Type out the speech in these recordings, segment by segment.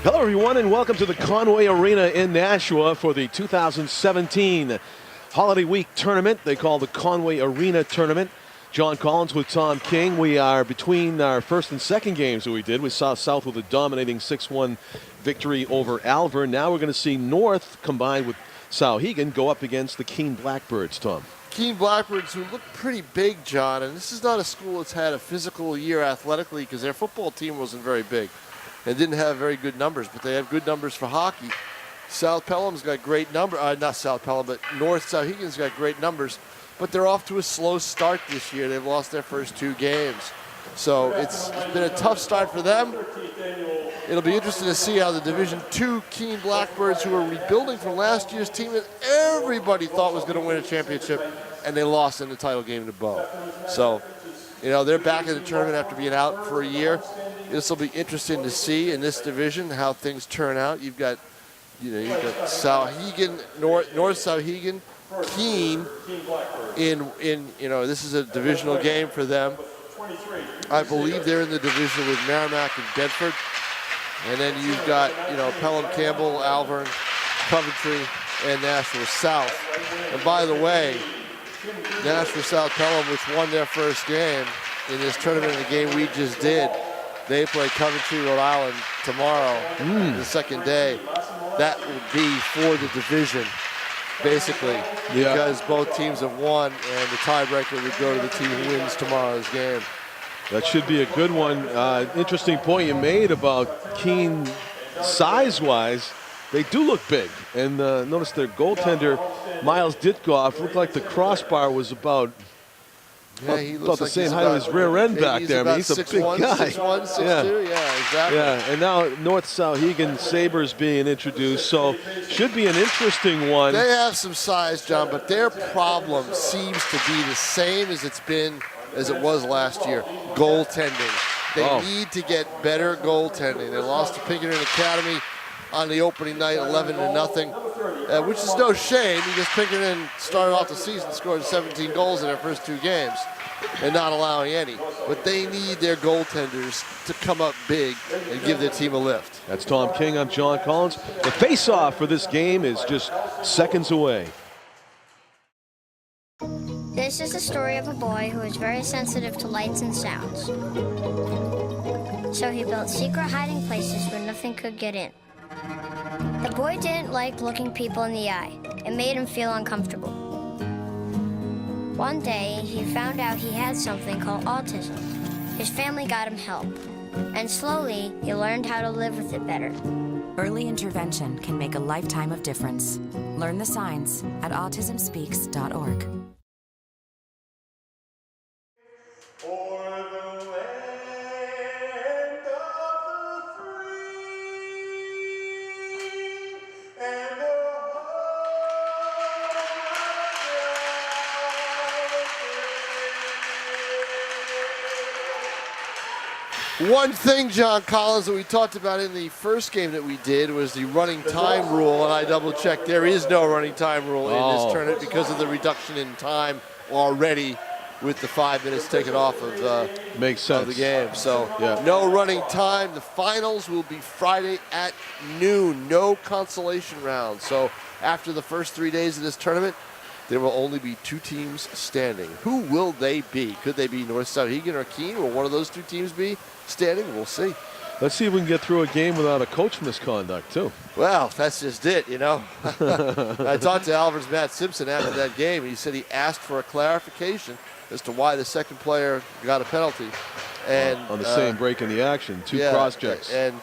Hello everyone and welcome to the Conway Arena in Nashua for the 2017 Holiday Week Tournament. They call the Conway Arena Tournament. John Collins with Tom King. We are between our first and second games that we did. We saw South with a dominating 6-1 victory over Alvern. Now we're going to see North combined with Souhegan go up against the Keene Blackbirds, Tom. Keene Blackbirds, who look pretty big, John, and this is not a school that's had a physical year athletically because their football team wasn't very big and didn't have very good numbers, but they have good numbers for hockey. South Pelham's got great numbers, not South Pelham, but North-Souhegan's got great numbers, but they're off to a slow start this year. They've lost their first 2 games. So it's been a tough start for them. It'll be interesting to see how the Division II Keene Blackbirds, who are rebuilding from last year's team that everybody thought was going to win a championship, and they lost in the title game to Bow. So, you know, they're back in the tournament after being out for a year. This will be interesting to see in this division how things turn out. You've got Souhegan, North-Souhegan, Keene this is a divisional game for them. I believe they're in the division with Merrimack and Bedford. And then you've got, Pelham, Campbell, Alvern, Coventry, and Nashua South. And by the way, Nashua South Pelham, which won their first game in this tournament in the game we just did, they play Coventry, Rhode Island tomorrow, the second day. That will be for the division, basically, because both teams have won, and the tiebreaker would go to the team who wins tomorrow's game. That should be a good one. Interesting point you made about Keene size-wise. They do look big, and notice their goaltender, Miles Ditkoff, looked like the crossbar was about the same height as his rear end back there. I mean, he's a big guy. 6'1", 6'2", yeah, exactly. Yeah, and now North-Souhegan Sabres being introduced, so should be an interesting one. They have some size, John, but their problem seems to be the same as it was last year, goaltending. They need to get better goaltending. They lost to Pinkerton Academy on the opening night, 11-0, which is no shame because Pinkerton started off the season scoring 17 goals in their first 2 games and not allowing any. But they need their goaltenders to come up big and give their team a lift. That's Tom King. I'm John Collins. The face-off for this game is just seconds away. This is the story of a boy who was very sensitive to lights and sounds. So he built secret hiding places where nothing could get in. The boy didn't like looking people in the eye. It made him feel uncomfortable. One day, he found out he had something called autism. His family got him help, and slowly, he learned how to live with it better. Early intervention can make a lifetime of difference. Learn the signs at autismspeaks.org. One thing, John Collins, that we talked about in the first game that we did was the running time rule, and I double-checked. There is no running time rule in this tournament because of the reduction in time already with the 5 minutes taken off of the game. So no running time. The finals will be Friday at noon. No consolation round. So after the first 3 days of this tournament, there will only be 2 teams standing. Who will they be? Could they be North-Souhegan or Keene? Will one of those 2 teams be standing? We'll see. Let's see if we can get through a game without a coach misconduct, too. Well, that's just it, I talked to Alvern's Matt Simpson after that game. He said he asked for a clarification as to why the second player got a penalty. And on the same break in the action, 2 cross-checks. And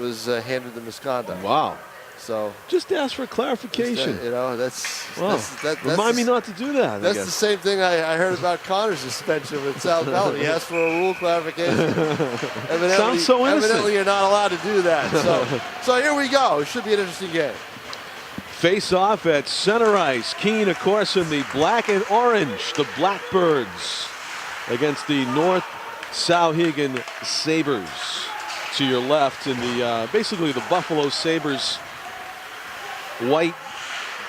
was handed the misconduct. Wow. So just ask for clarification. Remind me not to do that. That's the same thing I heard about Connor's suspension with South Pelham. He asked for a rule clarification. Sounds so innocent. Evidently, you're not allowed to do that. So here we go. It should be an interesting game. Face off at center ice. Keene, of course, in the black and orange. The Blackbirds against the North-Souhegan Sabres. To your left in the basically the Buffalo Sabres white,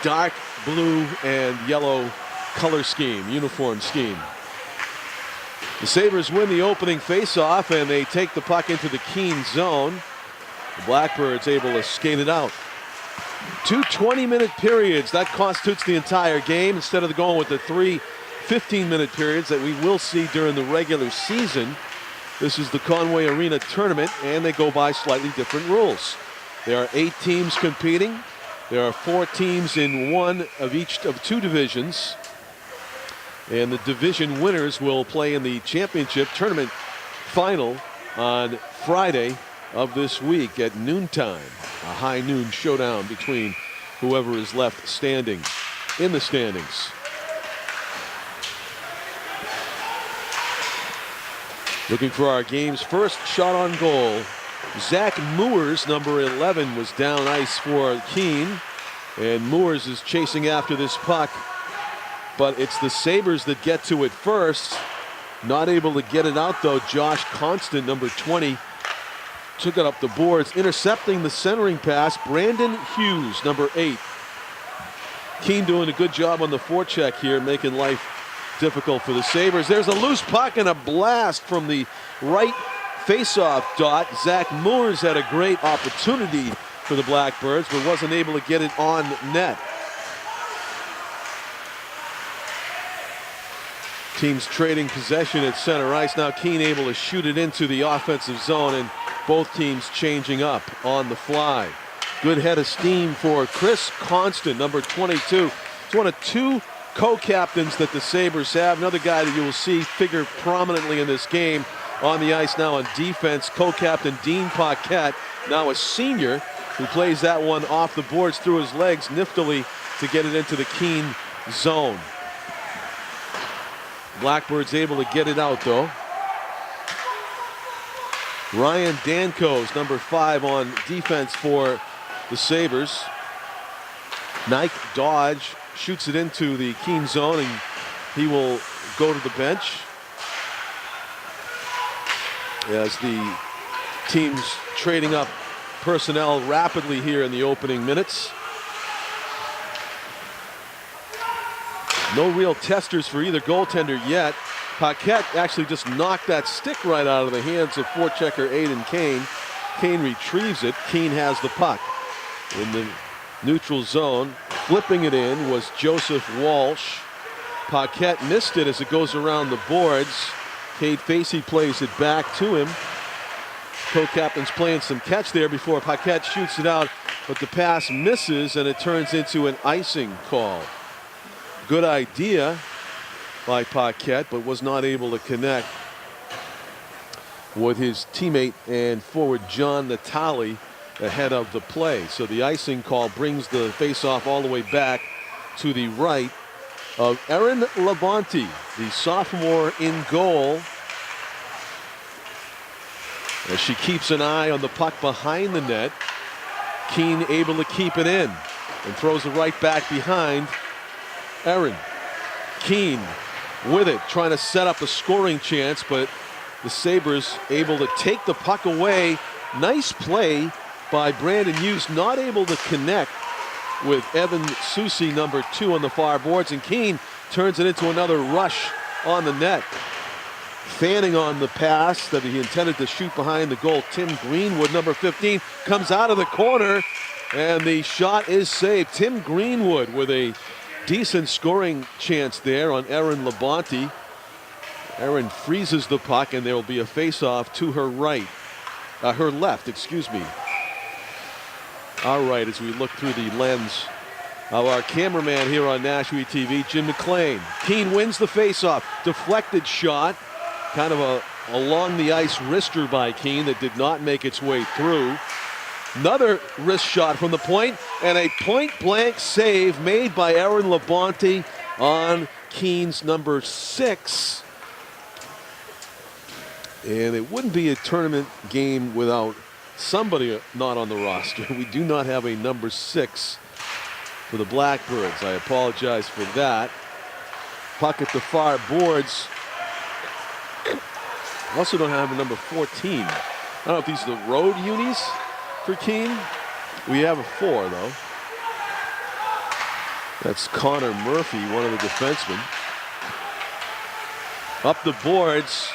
dark blue and yellow color scheme, uniform scheme. The Sabres win the opening faceoff and they take the puck into the Keene zone. The Blackbirds able to skate it out. 2 20-minute periods. That constitutes the entire game instead of going with the 3 15-minute periods that we will see during the regular season. This is the Conway Arena tournament, and they go by slightly different rules. There are 8 teams competing. There are 4 teams in one of each of 2 divisions. And the division winners will play in the championship tournament final on Friday of this week at noontime. A high noon showdown between whoever is left standing in the standings. Looking for our game's first shot on goal. Zach Moores, number 11, was down ice for Keene. And Moores is chasing after this puck. But it's the Sabres that get to it first. Not able to get it out, though. Josh Constant, number 20, took it up the boards. Intercepting the centering pass, Brandon Hughes, number 8. Keene doing a good job on the forecheck here, making life difficult for the Sabres. There's a loose puck and a blast from the right faceoff dot. Zach Moores had a great opportunity for the Blackbirds, but wasn't able to get it on net. Teams trading possession at center ice. Now Keene able to shoot it into the offensive zone, and both teams changing up on the fly. Good head of steam for Chris Constant, number 22. He's one of 2 co-captains that the Sabres have. Another guy that you will see figure prominently in this game on the ice now on defense. Co-captain Dean Paquette, now a senior, who plays that one off the boards through his legs niftily to get it into the Keene zone. Blackbirds able to get it out, though. Ryan Danco's number 5 on defense for the Sabres. Nike Dodge shoots it into the Keene zone, and he will go to the bench as the teams trading up personnel rapidly here in the opening minutes. No real testers for either goaltender yet. Paquette actually just knocked that stick right out of the hands of forechecker Aiden Kane. Kane retrieves it. Keene has the puck in the neutral zone. Flipping it in was Joseph Walsh. Paquette missed it as it goes around the boards. Cade Facey plays it back to him. Co-captain's playing some catch there before Paquette shoots it out, but the pass misses and it turns into an icing call. Good idea by Paquette, but was not able to connect with his teammate and forward John Natali ahead of the play. So the icing call brings the faceoff all the way back to the right of Erin Labonte, the sophomore in goal, as she keeps an eye on the puck behind the net. Keene able to keep it in and throws it right back behind Erin. Keene with it, trying to set up a scoring chance, but the Sabres able to take the puck away. Nice play by Brandon Hughes, not able to connect with Evan Susi, number 2, on the far boards, and Keene turns it into another rush on the net. Fanning on the pass that he intended to shoot behind the goal. Tim Greenwood, number 15, comes out of the corner, and the shot is saved. Tim Greenwood with a decent scoring chance there on Erin Labonte. Erin freezes the puck, and there will be a face-off to her right, her left, excuse me. All right, as we look through the lens of our cameraman here on NashuaETV, Jim McLean. Keene wins the face-off. Deflected shot, kind of a along the ice wrister by Keene that did not make its way through. Another wrist shot from the point, and a point-blank save made by Erin Labonte on Keene's number 6. And it wouldn't be a tournament game without somebody not on the roster. We do not have a number 6 for the Blackbirds. I apologize for that. Puck at the far boards. Also don't have a number 14. I don't know if these are the road unis for Keene. We have a 4, though. That's Connor Murphy, one of the defensemen. Up the boards.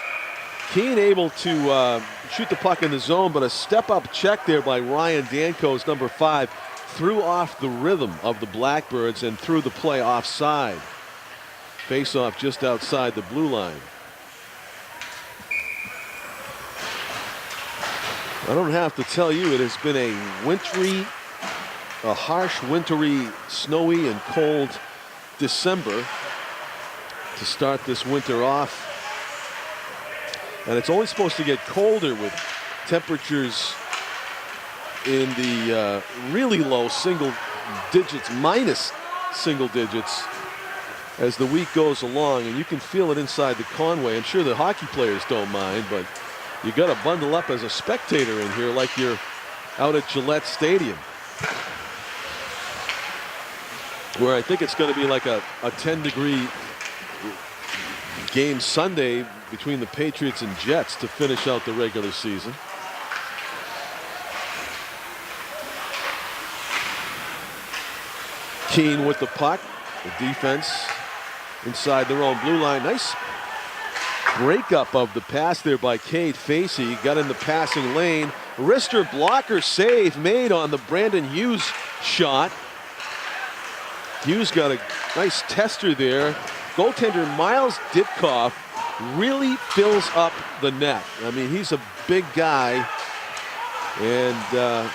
Keene able to shoot the puck in the zone, but a step-up check there by Ryan Danco's number 5 threw off the rhythm of the Blackbirds and threw the play offside. Face-off just outside the blue line. I don't have to tell you, it has been a harsh, wintry, snowy, and cold December to start this winter off. And it's only supposed to get colder with temperatures in the really low single digits, minus single digits, as the week goes along. And you can feel it inside the Conway. I'm sure the hockey players don't mind, but you got to bundle up as a spectator in here like you're out at Gillette Stadium, where I think it's going to be like a 10-degree game Sunday between the Patriots and Jets to finish out the regular season. Keene with the puck. The defense inside their own blue line. Nice breakup of the pass there by Cade Facey. Got in the passing lane. Wrister blocker save made on the Brandon Hughes shot. Hughes got a nice tester there. Goaltender Miles Ditkoff really fills up the net. I mean, he's a big guy, and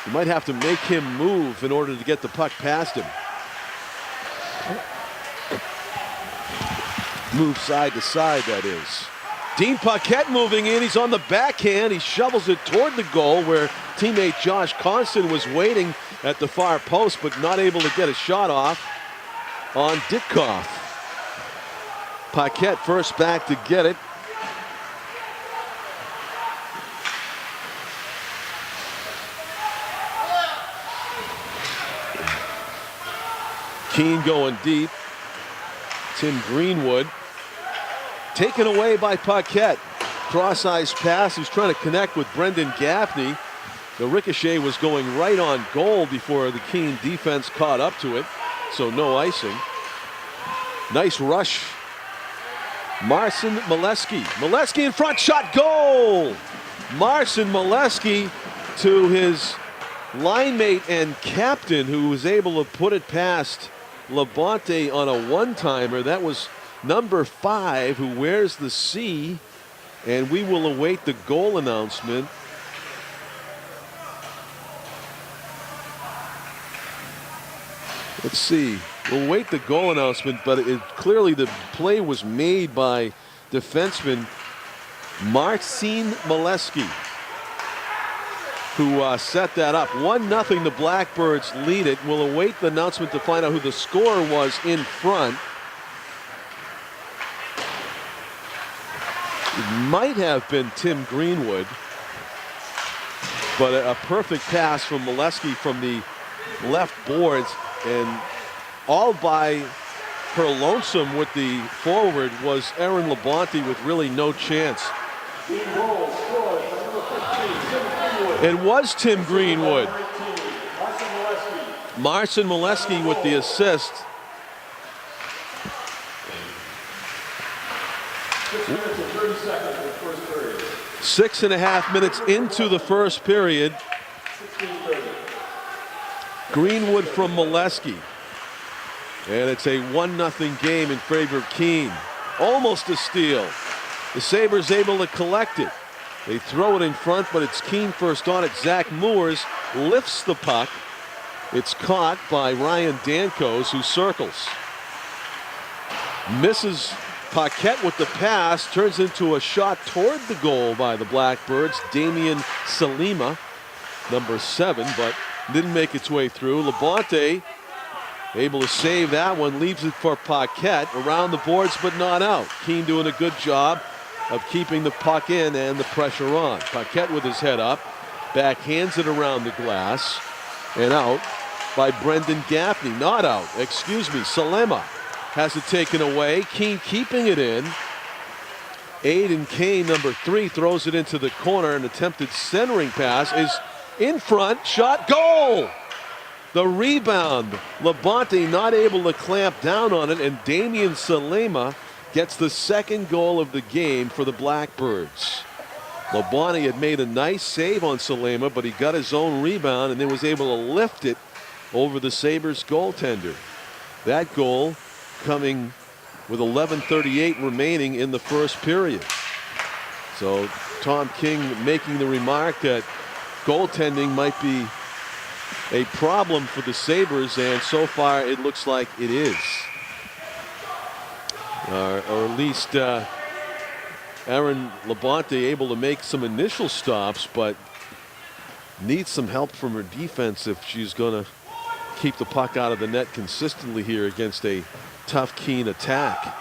you might have to make him move in order to get the puck past him. Move side to side, that is. Dean Paquette moving in. He's on the backhand. He shovels it toward the goal where teammate Josh Constant was waiting at the far post, but not able to get a shot off on Ditkoff. Paquette first back to get it. Keene going deep. Tim Greenwood taken away by Paquette. Cross-ice pass. He's trying to connect with Brendan Gaffney. The ricochet was going right on goal before the Keene defense caught up to it, so no icing. Nice rush. Marcin Molesky. Molesky in front, shot, goal! Marcin Molesky to his line mate and captain, who was able to put it past Labonte on a one-timer. That was number 5, who wears the C, and we will await the goal announcement. Let's see. We'll wait the goal announcement, but clearly the play was made by defenseman Marcin Molesky, who set that up. 1-0, the Blackbirds lead it. We'll await the announcement to find out who the scorer was in front. It might have been Tim Greenwood, but a perfect pass from Molesky from the left boards, and all by her lonesome with the forward was Aaron Labonte with really no chance. It was Tim Greenwood. Marcin Molesky with the assist. Six and a half minutes into the first period. Greenwood from Molesky. And it's a 1-0 game in favor of Keene. Almost a steal. The Sabres able to collect it. They throw it in front, but it's Keene first on it. Zach Moores lifts the puck. It's caught by Ryan Dankos, who circles. Misses Paquette with the pass. Turns into a shot toward the goal by the Blackbirds. Damian Salima, number 7, but didn't make its way through. Labonte able to save that one. Leaves it for Paquette. Around the boards, but not out. Keene doing a good job of keeping the puck in and the pressure on. Paquette with his head up, backhands it around the glass, and out by Brendan Gaffney. Not out, excuse me. Salema has it taken away. Keene keeping it in. Aiden Kane, number 3, throws it into the corner. An attempted centering pass is in front. Shot, goal! The rebound. Labonte not able to clamp down on it, and Damian Salema gets the second goal of the game for the Blackbirds. Labonte had made a nice save on Salema, but he got his own rebound and then was able to lift it over the Sabres goaltender. That goal coming with 11:38 remaining in the first period. So Tom King making the remark that goaltending might be a problem for the Sabres, and so far it looks like it is. Or at least Aaron Labonte able to make some initial stops, but needs some help from her defense if she's going to keep the puck out of the net consistently here against a tough Keene attack.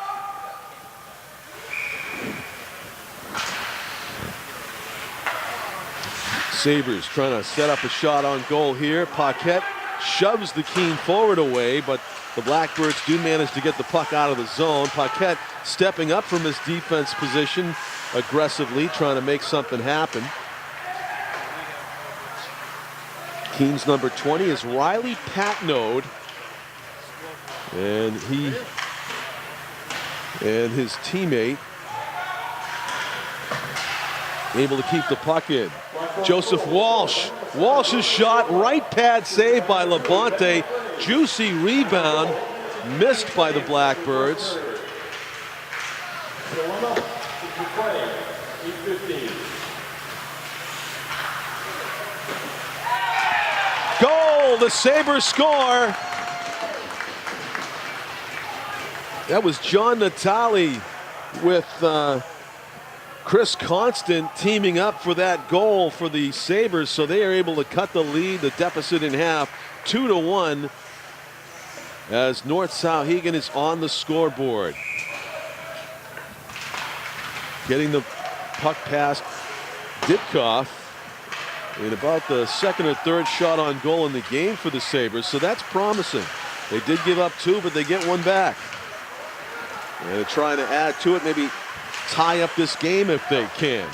Sabres trying to set up a shot on goal here. Paquette shoves the Keene forward away, but the Blackbirds do manage to get the puck out of the zone. Paquette stepping up from his defense position aggressively, trying to make something happen. Keene's number 20 is Riley Patnode, and he and his teammate able to keep the puck in. Joseph Walsh. Walsh's shot, right pad save by Labonte. Juicy rebound, missed by the Blackbirds. Goal, the Sabres score. That was John Natale with Chris Constant teaming up for that goal for the Sabres, so they are able to cut the lead, the deficit in half, 2-1, as North-Souhegan is on the scoreboard. Getting the puck past Ditkoff in about the second or third shot on goal in the game for the Sabres, so that's promising. They did give up 2, but they get 1 back. And they're trying to add to it, maybe tie up this game if they can,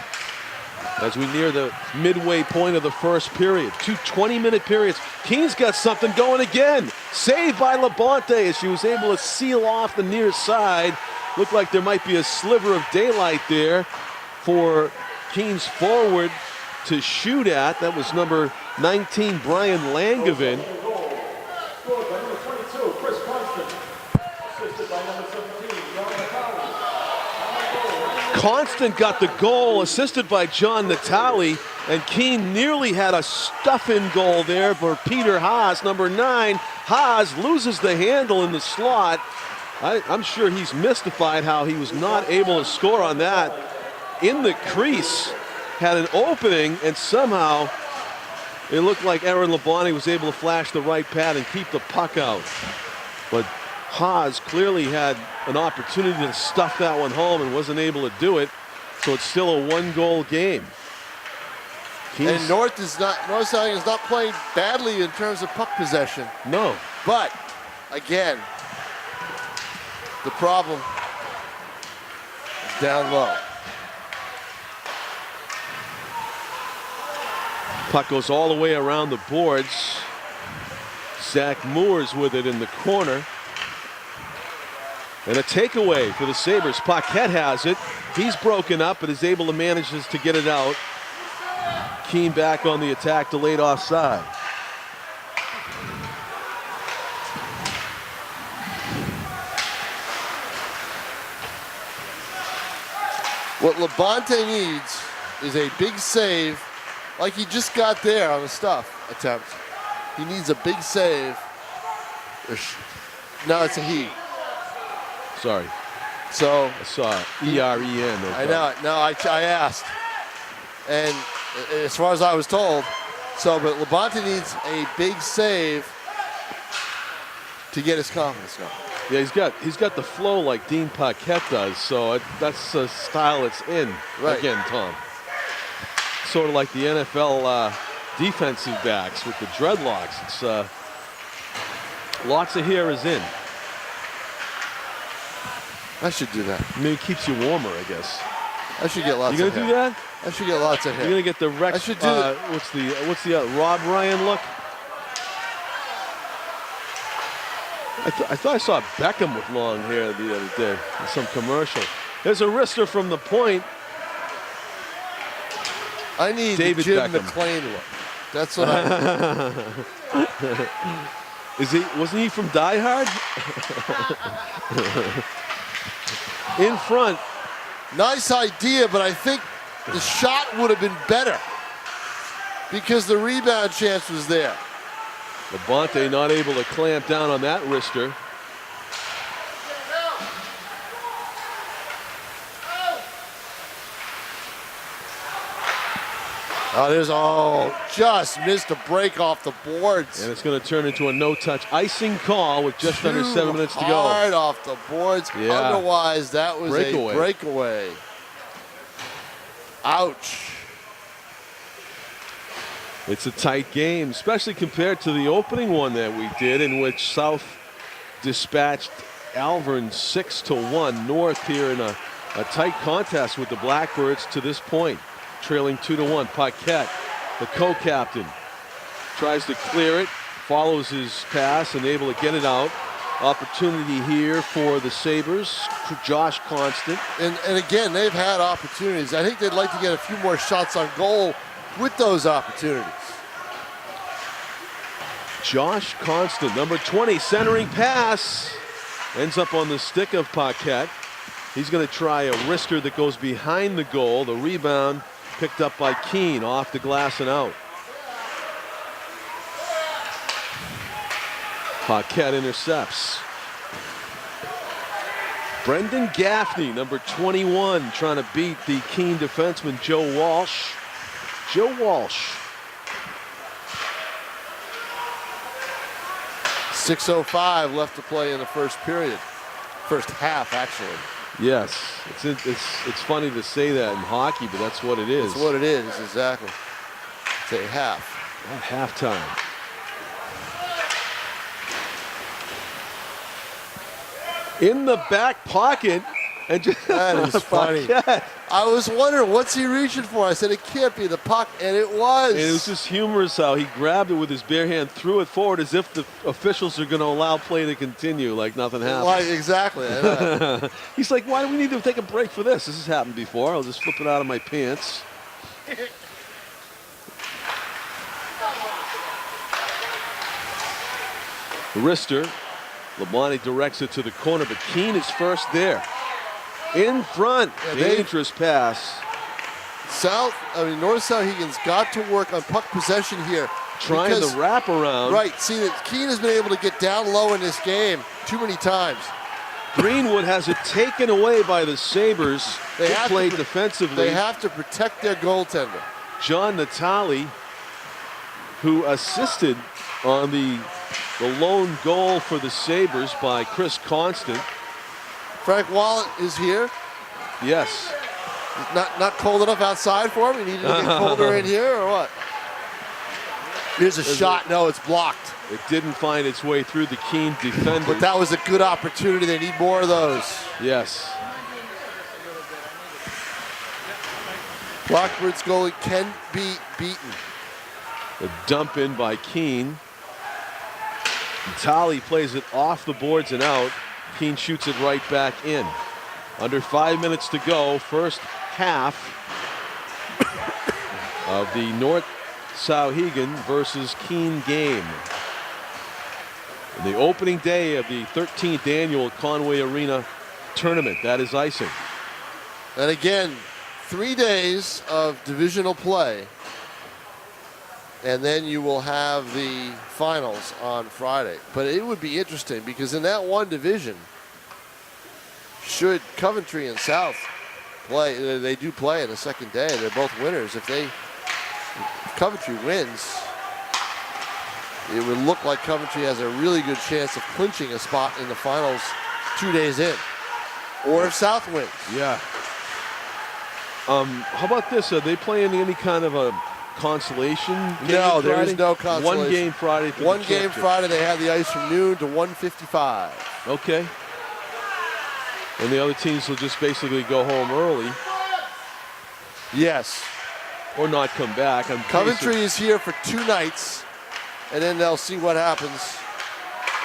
as we near the midway point of the first period. 2 20-minute periods. Keene's got something going again. Saved by Labonte as she was able to seal off the near side. Looked like there might be a sliver of daylight there for Keene's forward to shoot at. That was number 19, Brian Langevin. Constant got the goal, assisted by John Natale, and Keene nearly had a stuff-in goal there for Peter Haas. Number 9, Haas loses the handle in the slot. I'm sure he's mystified how he was not able to score on that. In the crease, had an opening, and somehow it looked like Aaron Labonte was able to flash the right pad and keep the puck out. But Haas clearly had an opportunity to stuff that one home and wasn't able to do it, so it's still a 1-goal game. And North-Souhegan is not playing badly in terms of puck possession. No. But, again, the problem is down low. Puck goes all the way around the boards. Zach Moore's with it in the corner. And a takeaway for the Sabres. Paquette has it. He's broken up but is able to manage to get it out. Keene back on the attack, delayed offside. What Labonte needs is a big save, like he just got there on the stuff attempt. He needs a big save. No, it's a he. Sorry. So I saw E-R-E-N. I know it. No, I asked. And as far as I was told, but Labonte needs a big save to get his confidence going. Yeah, he's got the flow like Dean Paquette does, so that's a style it's in. Right. Again, Tom. Sort of like the NFL defensive backs with the dreadlocks. It's lots of hair is in. I should do that. I mean, it keeps you warmer, I guess. I should get lots of hair. You gonna do that? I should get lots of hair. You're gonna get the Rex. I should do what's the Rob Ryan look? I thought I saw Beckham with long hair the other day in some commercial. There's a wrister from the point. I need David the Jim Beckham. McClain look. That's what I need. Wasn't he from Die Hard? In front. Nice idea, but I think the shot would have been better because the rebound chance was there. Labonte not able to clamp down on that wrister. Just missed a break off the boards. And it's going to turn into a no-touch icing call with just under 7 minutes to go. Hard off the boards. Yeah. Otherwise, that was a breakaway. Ouch. It's a tight game, especially compared to the opening one that we did, in which South dispatched Alvern 6-1. North here in a tight contest with the Blackbirds to this point, trailing 2-1. Paquette, the co-captain, tries to clear it, follows his pass and able to get it out. Opportunity here for the Sabres. Josh Constant. And again, they've had opportunities. I think they'd like to get a few more shots on goal with those opportunities. Josh Constant, number 20, centering pass. Ends up on the stick of Paquette. He's going to try a wrister that goes behind the goal. The rebound picked up by Keene, off the glass and out. Paquette intercepts. Brendan Gaffney, number 21, trying to beat the Keene defenseman Joe Walsh. Joe Walsh. 6:05 left to play in the first period. First half, actually. Yes, it's funny to say that in hockey, but that's what it is. That's what it is, exactly. It's a half. At halftime. In the back pocket, and just that is funny. I was wondering, what's he reaching for? I said it can't be the puck, and it was. And it was just humorous how he grabbed it with his bare hand, threw it forward as if the officials are going to allow play to continue, like nothing happened. Like, exactly. He's like, why do we need to take a break for this? This has happened before. I'll just flip it out of my pants. Wrister. Labonte directs it to the corner, but Keene is first there. In front, dangerous pass. North-Souhegan's got to work on puck possession here. Trying to wrap around. Right, see that Keene has been able to get down low in this game too many times. Greenwood has it taken away by the Sabres. They played defensively. They have to protect their goaltender. John Natali, who assisted on the lone goal for the Sabres by Chris Constant. Frank Wallet is here. Yes. Not cold enough outside for him? He needed to get colder in here or what? Here's a shot. No, it's blocked. It didn't find its way through the Keene defender. But that was a good opportunity. They need more of those. Yes. Blackbird's goalie can be beaten. The dump in by Keene. Talley plays it off the boards and out. Keene shoots it right back in. Under 5 minutes to go, first half of the North-Souhegan versus Keene game. The opening day of the 13th annual Conway Arena tournament. That is icing. And again, 3 days of divisional play. And then you will have the finals on Friday. But it would be interesting because in that one division, should Coventry and South play, they do play in the second day. They're both winners. If Coventry wins, it would look like Coventry has a really good chance of clinching a spot in the finals 2 days in. Or if South wins. Yeah. How about this? Are they playing any kind of a consolation game? No, there Friday? is no consolation. One game Friday. For one the game championship. Friday. They have the ice from noon to 1:55. Okay. And the other teams will just basically go home early. Yes. Or not come back. Coventry is here for 2 nights, and then they'll see what happens.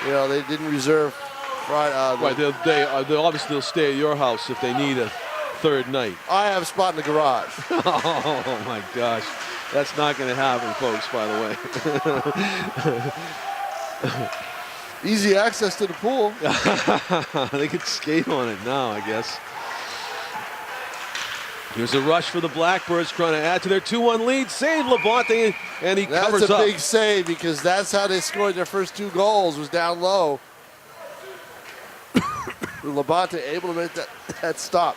You know, they didn't reserve Friday. Right. They'll obviously stay at your house if they need a third night. I have a spot in the garage. Oh my gosh. That's not going to happen, folks, by the way. Easy access to the pool. They could skate on it now, I guess. Here's a rush for the Blackbirds trying to add to their 2-1 lead. Save Labonte, and he covers up. That's a big save because that's how they scored their first 2 goals, was down low. Labonte able to make that stop.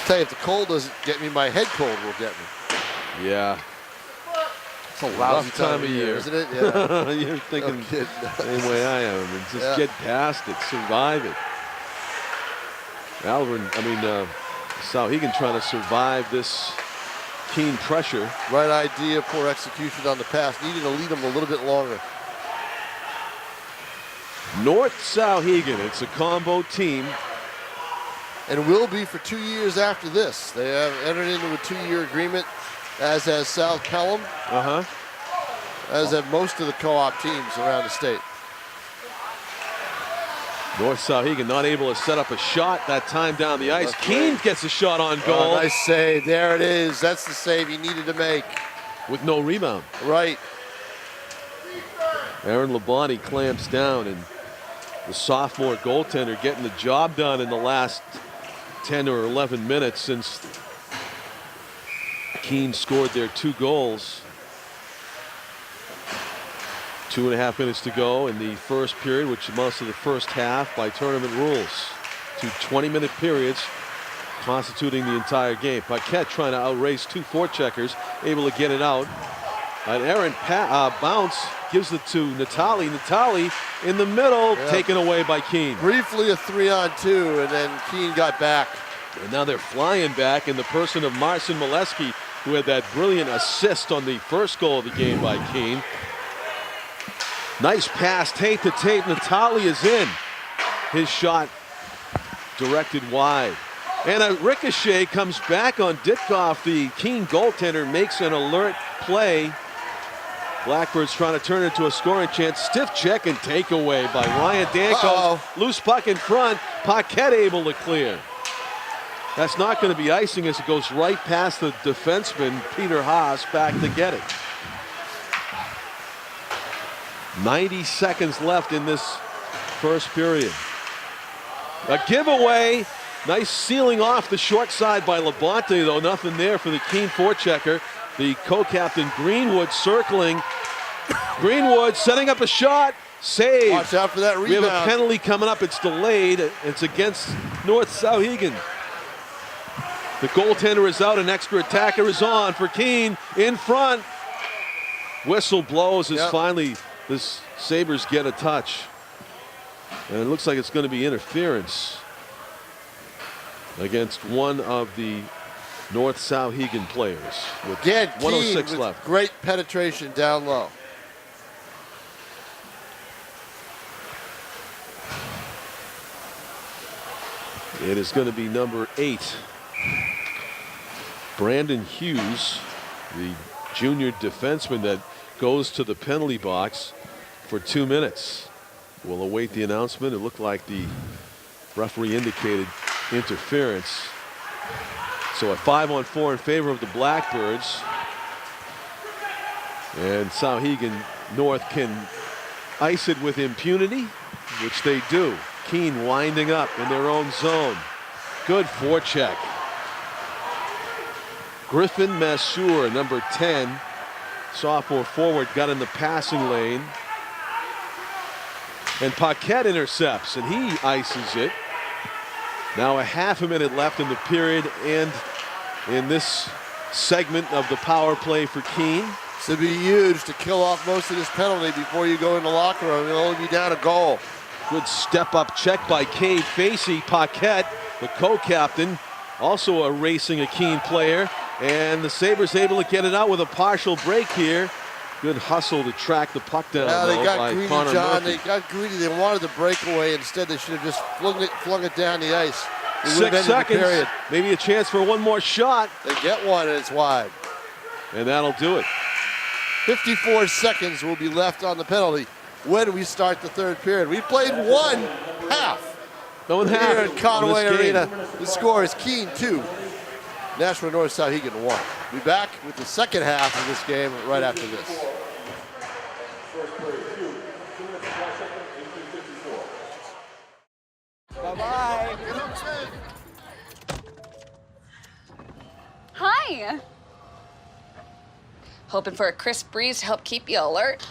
Tell you, if the cold doesn't get me, my head cold will get me. Yeah. It's a lousy time of year, isn't it? Yeah. You're thinking the same way I am. And just get past it, survive it. Souhegan trying to survive this Keene pressure. Right idea, poor execution on the pass. Needed to lead them a little bit longer. North-Souhegan, it's a combo team. And will be for 2 years after this. They have entered into a 2-year agreement, as has South Pelham, as have most of the co-op teams around the state. North-Souhegan not able to set up a shot that time down the ice. Keene gets a shot on goal. Oh, nice save. There it is. That's the save he needed to make. With no rebound. Right. Aaron Labonte clamps down, and the sophomore goaltender getting the job done in the last 10 or 11 minutes since Keene scored their 2 goals. 2.5 minutes to go in the first period, which amounts to the first half by tournament rules. 2 20-minute periods constituting the entire game. Paquette trying to outrace 2 forecheckers, able to get it out. An errant bounce gives it to Natali. Natali in the middle, taken away by Keene. Briefly a 3-on-2, and then Keene got back. And now they're flying back in the person of Marcin Molesky, who had that brilliant assist on the first goal of the game by Keene. Nice pass, tape to tape. Natali is in. His shot directed wide. And a ricochet comes back on Ditkoff. The Keene goaltender makes an alert play. Blackbirds trying to turn it into a scoring chance. Stiff check and takeaway by Ryan Danko. Loose puck in front. Paquette able to clear. That's not going to be icing as it goes right past the defenseman, Peter Haas, back to get it. 90 seconds left in this first period. A giveaway. Nice sealing off the short side by Labonte, though. Nothing there for the Keene forechecker. The co-captain Greenwood circling. Greenwood setting up a shot. Save. Watch out for that rebound. We have a penalty coming up. It's delayed. It's against North-Souhegan. The goaltender is out. An extra attacker is on for Keene in front. Whistle blows as finally the Sabres get a touch. And it looks like it's going to be interference against one of the North-Souhegan players. With Again, 106 Keene left. with great penetration down low. It is going to be number 8. Brandon Hughes, the junior defenseman that goes to the penalty box for 2 minutes. We'll await the announcement. It looked like the referee indicated interference. So a 5-on-4 in favor of the Blackbirds. And Souhegan North can ice it with impunity, which they do. Keene winding up in their own zone. Good forecheck. Griffin Masur, number 10, sophomore forward, got in the passing lane. And Paquette intercepts, and he ices it. Now a half a minute left in the period, and in this segment of the power play for Keene. This would be huge to kill off most of this penalty before you go in the locker room. You'll only be down a goal. Good step-up check by Cade Facey. Paquette, the co-captain, also erasing a Keene player. And the Sabres able to get it out with a partial break here. Good hustle to track the puck down. Yeah, they got by greedy, Connor John. Murphy. They got greedy. They wanted the breakaway. Instead, they should have just flung it down the ice. 6 seconds. Maybe a chance for one more shot. They get one, and it's wide. And that'll do it. 54 seconds will be left on the penalty. when we start the third period. We played one half. No one Here half at Conway of this game. Arena. The score is Keene 2, Nashua North-Souhegan 1. We'll be back with the second half of this game right after this. Bye-bye. Hi. Hoping for a crisp breeze to help keep you alert.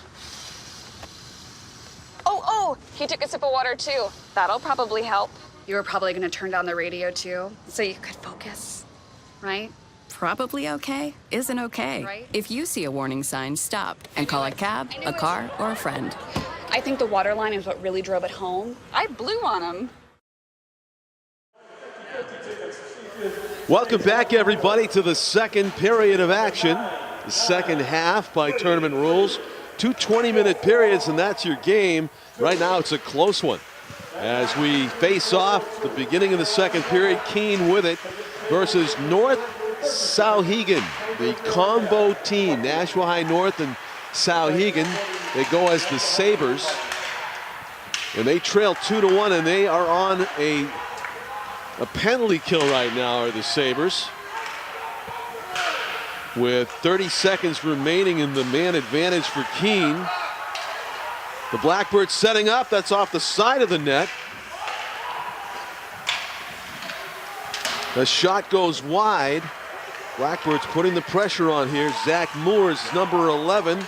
Oh, he took a sip of water too. That'll probably help. You were probably gonna turn down the radio too, so you could focus, right? Probably okay isn't okay. Right. If you see a warning sign, stop and call a cab, a car, or a friend. I think the water line is what really drove it home. I blew on him. Welcome back, everybody, to the second period of action. The second half by tournament rules. 2 20-minute periods, and that's your game. Right now, it's a close one. As we face off the beginning of the second period, Keene with it versus North-Souhegan, the combo team. Nashua High North and Souhegan, they go as the Sabres. And they trail 2-1, and they are on a penalty kill right now, are the Sabres. With 30 seconds remaining in the man advantage for Keene. The Blackbirds setting up. That's off the side of the net. The shot goes wide. Blackbirds putting the pressure on here. Zach Moores, number 11.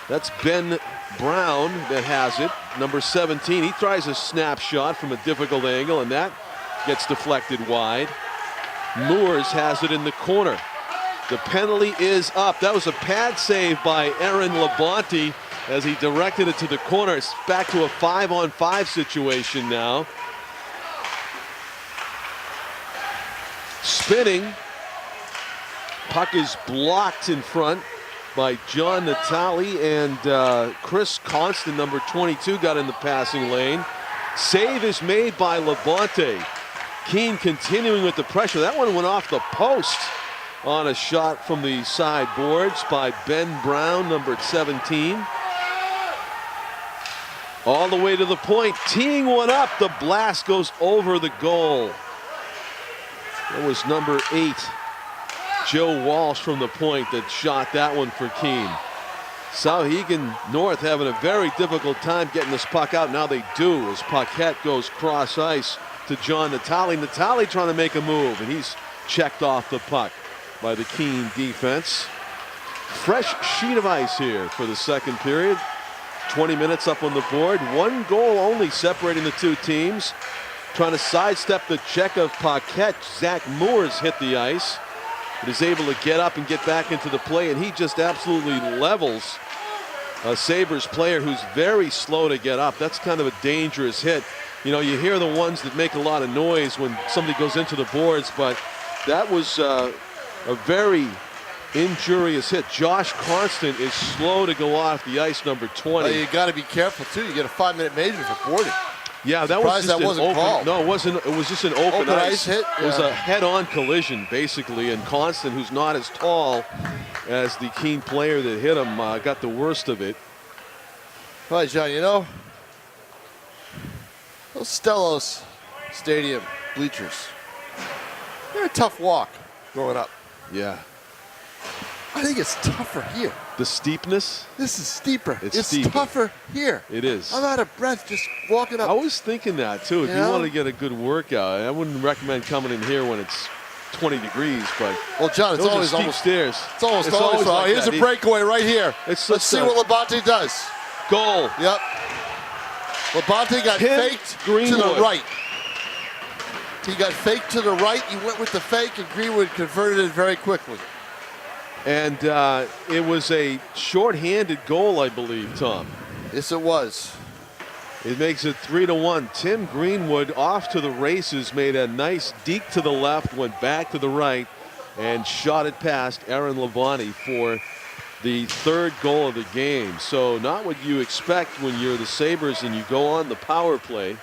That's Ben Brown that has it. Number 17. He tries a snapshot from a difficult angle, and that gets deflected wide. Moores has it in the corner. The penalty is up. That was a pad save by Aaron Labonte as he directed it to the corner. It's back to a 5-on-5 situation now. Spinning. Puck is blocked in front by John Natali, and Chris Constant, number 22, got in the passing lane. Save is made by Labonte. Keene continuing with the pressure. That one went off the post on a shot from the side boards by Ben Brown, number 17. All the way to the point, teeing one up. The blast goes over the goal. That was number 8, Joe Walsh, from the point that shot that one for Keene. Souhegan North having a very difficult time getting this puck out. Now they do, as Paquette goes cross ice to John Natali. Natali trying to make a move, and he's checked off the puck by the Keene defense. Fresh sheet of ice here for the second period. 20 minutes up on the board. 1 goal only separating the two teams. Trying to sidestep the check of Paquette. Zach Moores hit the ice, but is able to get up and get back into the play, and he just absolutely levels a Sabres player who's very slow to get up. That's kind of a dangerous hit. You know, you hear the ones that make a lot of noise when somebody goes into the boards, but that was a very injurious hit. Josh Constant is slow to go off the ice, number 20. You got to be careful too. You get a 5-minute major for boarding. Yeah, that was just that an wasn't open. called. No, it wasn't. It was just an open ice hit. It was a head-on collision, basically, and Constant, who's not as tall as the Keene player that hit him, got the worst of it. All right, John. You know, those Stellos Stadium bleachers, they're a tough walk growing up. Yeah. I think it's tougher here. The steepness? This is steeper. It's steeper. tougher here. It is. I'm out of breath just walking up. I was thinking that too. If you want to get a good workout, I wouldn't recommend coming in here when it's 20 degrees. But well, John, it's those always are steep stairs. It's always like here's that. a breakaway right here. Let's see what Labonte does. Goal. Yep. Labonte got faked Greenwood. to the right. He got faked to the right. He went with the fake, and Greenwood converted it very quickly. And it was a short-handed goal, I believe, Tom. Yes, it was. It makes it 3-1. Tim Greenwood off to the races, made a nice deke to the left, went back to the right, and shot it past Aaron Labonte for the 3rd goal of the game. So not what you expect when you're the Sabres and you go on the power play.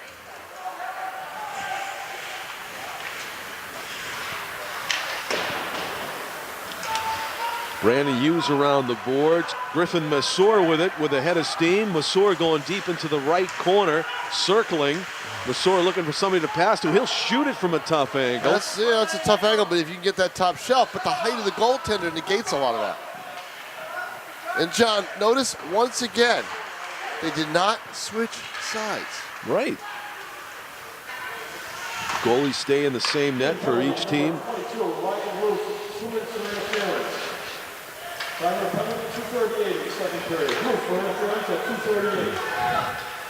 Brandon Hughes around the boards. Griffin Massour with it with a head of steam. Massour going deep into the right corner, circling. Massour looking for somebody to pass to. He'll shoot it from a tough angle. That's a tough angle, but if you can get that top shelf, but the height of the goaltender negates a lot of that. And John, notice once again, they did not switch sides. Right. Goalies stay in the same net for each team.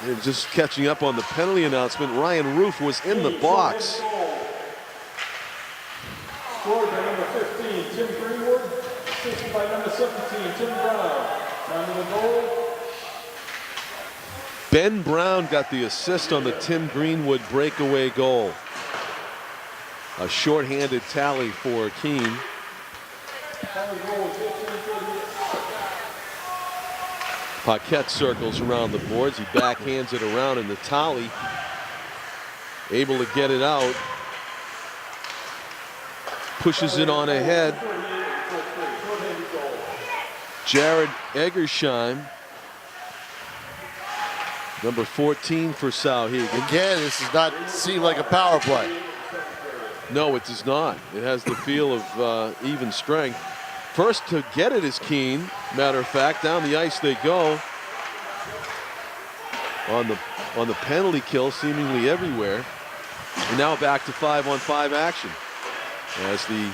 And just catching up on the penalty announcement, Ryan Roof was in the box. Scored by number 15, Tim Greenwood. Assisted by number 17, Tim Brown. Down to the goal. Ben Brown got the assist on the Tim Greenwood breakaway goal. A shorthanded tally for Keene. Paquette circles around the boards. He backhands it around in the tally. Able to get it out. Pushes it on ahead. Jared Eggersheim, number 14 for Souhegan. Again, this does not seem like a power play. No, it does not. It has the feel of even strength. First to get it is Keene. Matter of fact, down the ice they go. On the penalty kill, seemingly everywhere. And now back to 5-on-5 action. As the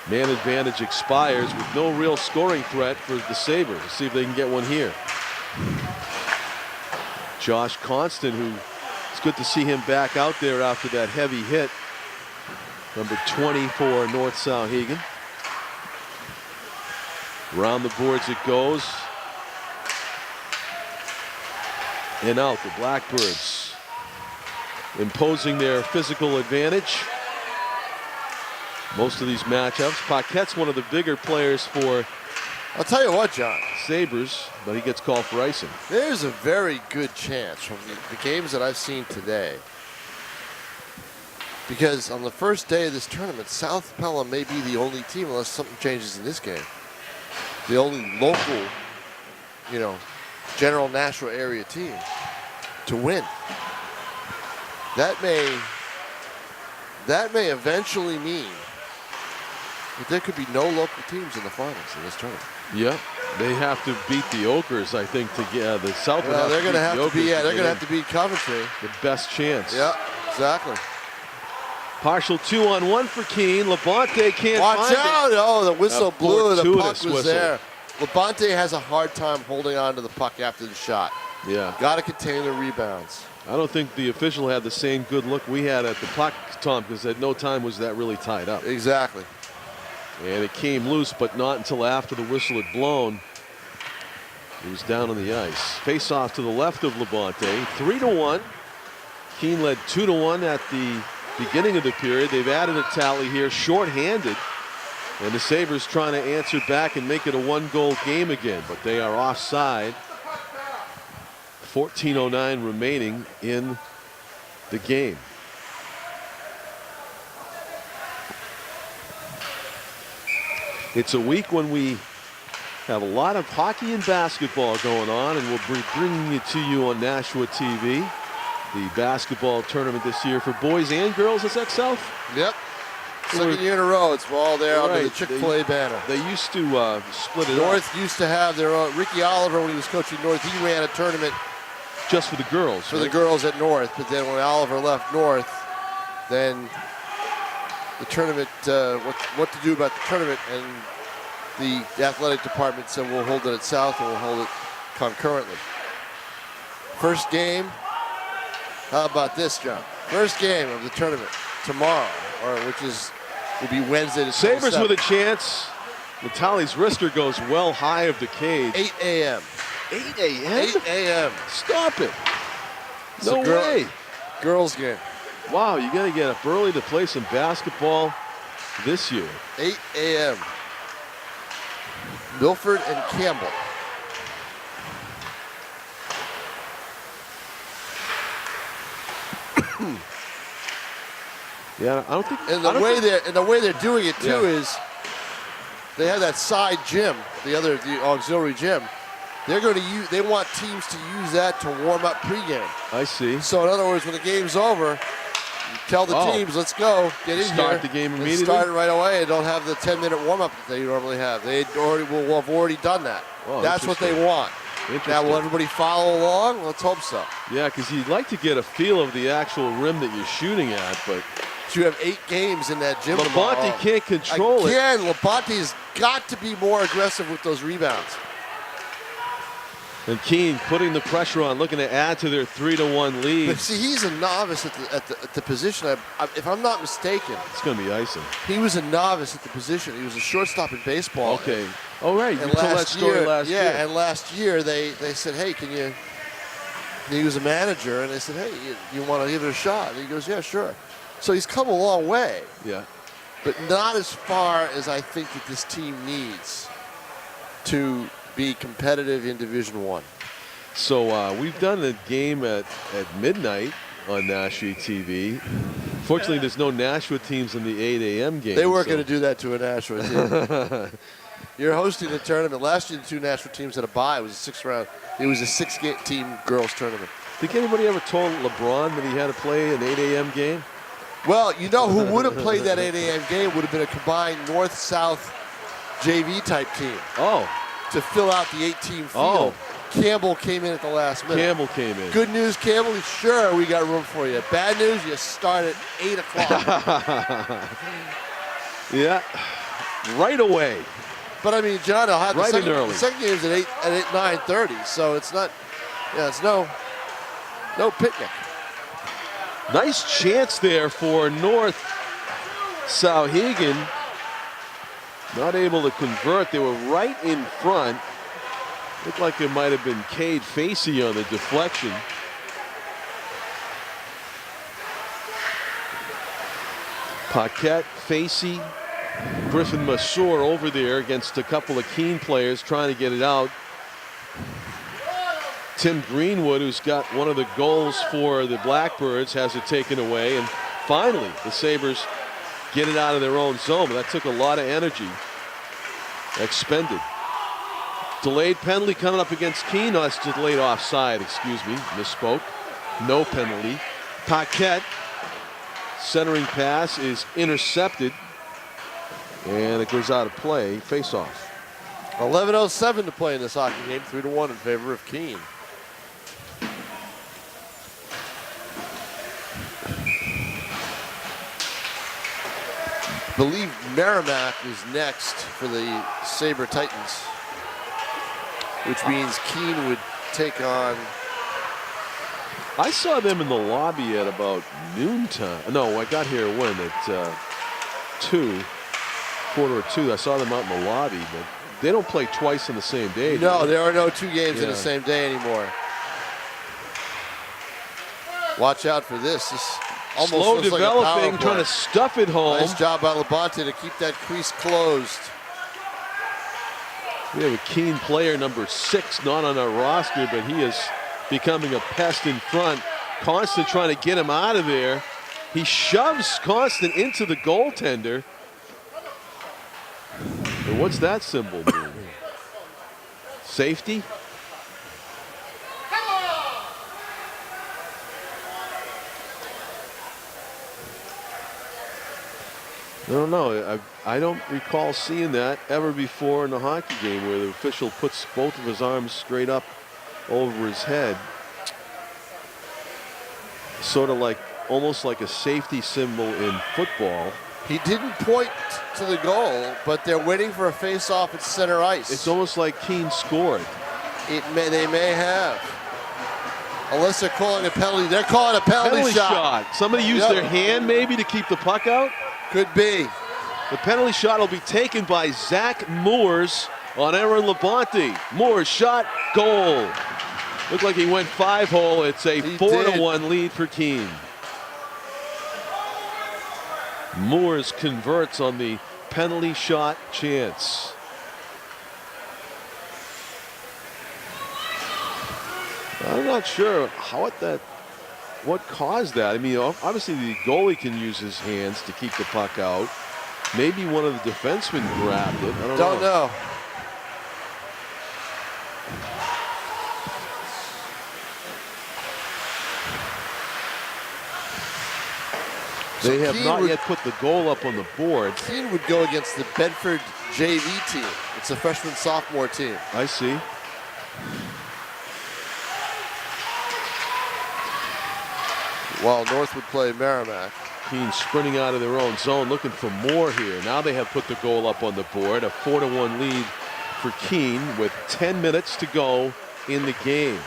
man advantage expires with no real scoring threat for the Sabres. Let's see if they can get one here. Josh Constant, who it's good to see him back out there after that heavy hit. Number 20 for North-Souhegan. Around the boards it goes. And out, the Blackbirds imposing their physical advantage. Most of these matchups. Paquette's one of the bigger players for I'll tell you what, John. Sabres, but he gets called for icing. There's a very good chance from the games that I've seen today, because on the first day of this tournament, South Pelham may be the only team, unless something changes in this game, the only local, general Nashua area team to win. That may eventually mean that there could be no local teams in the finals in this tournament. Yeah, they have to beat the Okers, I think, to get the South. Well, they're going to have to beat. Yeah, they're going to have to beat Coventry. The best chance. Yeah, exactly. Partial 2-on-1 for Keene. Labonte can't Watch find out! it. Oh, the whistle blew. The puck was whistle. there. Labonte has a hard time holding on to the puck after the shot. Yeah. Got to contain the rebounds. I don't think the official had the same good look we had at the puck, Tom, because at no time was that really tied up. Exactly. And it came loose, but not until after the whistle had blown. It was down on the ice. Face off to the left of Labonte. 3-1. Keene led 2-1 at the beginning of the period. They've added a tally here, shorthanded. And the Sabres trying to answer back and make it a one-goal game again, but they are offside. 14:09 remaining in the game. It's a week when we have a lot of hockey and basketball going on, and we'll be bringing it to you on NashuaETV. The basketball tournament this year for boys and girls, is that South? Yep. Second year in a row, it's all there under the Chick-fil-A banner. They used to split it up. North used to have their own. Ricky Oliver, when he was coaching North, he ran a tournament just for the girls. For the girls at North, but then when Oliver left North, then the tournament, what to do about the tournament, and the athletic department said we'll hold it at South and we'll hold it concurrently. First game, how about this, John? First game of the tournament tomorrow, will be Wednesday the 27th. Sabres with a chance. Natali's wrister goes well high of the cage. 8 a.m. 8 a.m.? 8 a.m. Stop it. It's No way. Girls game. Wow, you got to get up early to play some basketball this year. 8 a.m. Milford and Campbell. Yeah, I don't think. And the way they're doing it too is they have that side gym, the auxiliary gym. They're going to use. They want teams to use that to warm up pregame. I see. So in other words, when the game's over, you tell the teams, "Let's go, get in here, start the game immediately." Start it right away, and don't have the 10-minute warm-up that they normally have. They will have already done that. Oh, that's what they want. Now, will everybody follow along? Let's hope so. Yeah, because you'd like to get a feel of the actual rim that you're shooting at, but you have 8 games in that gym. Labonte can't control it. Again, Labonte's got to be more aggressive with those rebounds. And Keene putting the pressure on, looking to add to their 3-1 lead. But see, he's a novice at the position. If I'm not mistaken, it's going to be icing. He was a novice at the position. He was a shortstop in baseball. Okay. Oh, right. You and told that story last year. Yeah, and last year they said, hey, can you... He was a manager, and they said, hey, you want to give it a shot? And he goes, yeah, sure. So he's come a long way. Yeah. But not as far as I think that this team needs to be competitive in Division I. So we've done a game at midnight on NashuaETV. Fortunately, there's no Nashua teams in the 8 a.m. game. They weren't going to do that to a Nashua team. You're hosting a tournament. Last year, the 2 Nashua teams had a bye. It was a 6-round. It was a 6-team girls tournament. Think anybody ever told LeBron that he had to play an 8 a.m. game? Well, you know who would have played that 8 a.m. game would have been a combined North-South JV type team. Oh. To fill out the 8-team field. Oh. Campbell came in at the last minute. Campbell came in. Good news, Campbell, sure, we got room for you. Bad news, you start at 8 o'clock. Yeah, right away. But I mean, John, I'll have right the early. The second game's at 9:30, so it's not, it's no picnic. Nice chance there for North-Souhegan. Not able to convert. They were right in front. Looked like it might have been Cade Facey on the deflection. Paquette, Facey, Griffin Massour over there against a couple of Keene players trying to get it out. Tim Greenwood, who's got one of the goals for the Blackbirds, has it taken away. And finally, the Sabres get it out of their own zone. That took a lot of energy expended. Delayed penalty coming up against Keene. No, that's delayed offside, excuse me, misspoke. No penalty. Paquette, centering pass is intercepted. And it goes out of play, face off. 11:07 to play in this hockey game, 3-1 in favor of Keene. I believe Merrimack is next for the Sabre Titans, which means Keene would take on. I saw them in the lobby at about noontime. No, I got here when at 2:45. I saw them out in the lobby, but they don't play twice in the same day. No, there are no 2 games in the same day anymore. Watch out for this. This almost slow looks developing, like a power play. trying to stuff it home. Nice job by Labonte to keep that crease closed. We have a Keene player, number 6, not on our roster, but he is becoming a pest in front. Constant trying to get him out of there. He shoves Constant into the goaltender. And what's that symbol mean? Safety? I don't know. I don't recall seeing that ever before in a hockey game where the official puts both of his arms straight up over his head. Sort of like, almost like a safety symbol in football. He didn't point to the goal, but they're waiting for a face-off at center ice. It's almost like Keene scored. They may have. Unless they're calling a penalty. They're calling a penalty shot. Somebody used their hand maybe to keep the puck out? Could be. The penalty shot will be taken by Zach Moores on Aaron Labonte. Moores shot, goal. Looked like he went 5-hole. It's a 4-1 lead for Keene. Moores converts on the penalty shot chance. I'm not sure what caused that. I mean, obviously the goalie can use his hands to keep the puck out. Maybe one of the defensemen grabbed it. I Don't know. They have Keene not would- yet put the goal up on the board. Keene would go against the Bedford JV team. It's a freshman-sophomore team. I see. While North would play Merrimack. Keene sprinting out of their own zone, looking for more here. Now they have put the goal up on the board. A 4-1 lead for Keene with 10 minutes to go in the game.